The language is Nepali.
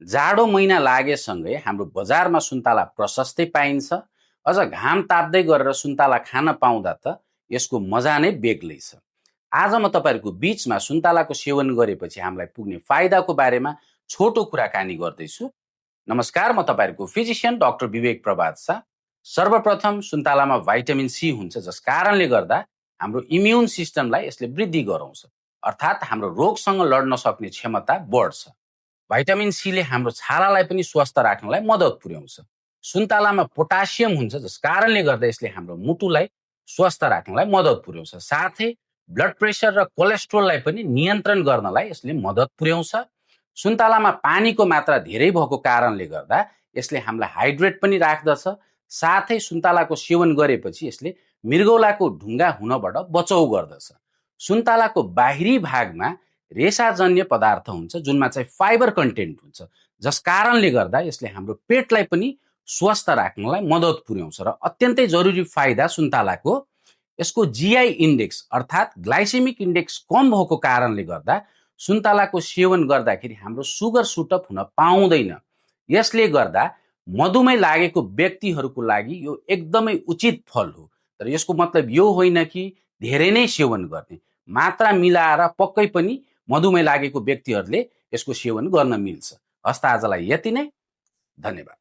जाडो महिना लागेसँगै हाम्रो बजारमा सुन्तला प्रशस्तै पाइन्छ। अझ घाम ताप्दै गरेर सुन्तला खान पाउँदा त यसको मजा नै बेग्लै छ। आज म तपाईँहरूको बिचमा सुन्तलाको सेवन गरेपछि हामीलाई पुग्ने फाइदाको बारेमा छोटो कुराकानी गर्दैछु। नमस्कार, म तपाईँहरूको फिजिसियन डाक्टर विवेक प्रभात शाह। सर्वप्रथम सुन्तलामा भाइटामिन सी हुन्छ, जस कारणले गर्दा हाम्रो इम्युन सिस्टमलाई यसले वृद्धि गराउँछ, अर्थात् हाम्रो रोगसँग लड्न सक्ने क्षमता बढ्छ। भाइटामिन सीले हाम्रो छालालाई पनि स्वस्थ राख्नलाई मद्दत पुर्याउँछ। सुन्तलामा पोटासियम हुन्छ, जस कारणले गर्दा यसले हाम्रो मुटुलाई स्वस्थ राख्नलाई मद्दत पुर्याउँछ। साथै ब्लड प्रेसर र कोलेस्ट्रोललाई पनि नियन्त्रण गर्नलाई यसले मद्दत पुर्याउँछ। सुन्तलामा पानीको मात्रा धेरै भएको कारणले गर्दा यसले हामीलाई हाइड्रेट पनि राख्दछ। साथै सुन्तलाको सेवन गरेपछि यसले मृगौलाको ढुङ्गा हुनबाट बचाउ गर्दछ। सुन्तलाको बाहिरी भागमा रेसाजन्य पदार्थ हुन्छ, जुनमा चाहिँ फाइबर कन्टेन्ट हुन्छ, जस कारणले गर्दा यसले हाम्रो पेटलाई पनि स्वस्थ राख्नलाई मद्दत पुर्याउँछ। र अत्यन्तै जरुरी फाइदा सुन्तलाको यसको जीआई इन्डेक्स अर्थात् ग्लाइसेमिक इन्डेक्स कम भएको कारणले गर्दा सुन्तलाको सेवन गर्दाखेरि हाम्रो सुगर सुटअप हुन पाउँदैन। यसले गर्दा मधुमेह लागेको व्यक्तिहरूको लागि यो एकदमै उचित फल हो। तर यसको मतलब यो होइन कि धेरै नै सेवन गर्ने, मात्रा मिलाएर पक्कै पनि मधुमेह लागेको व्यक्तिहरूले यसको सेवन गर्न मिल्छ। हस्त आजलाई यति नै, धन्यवाद।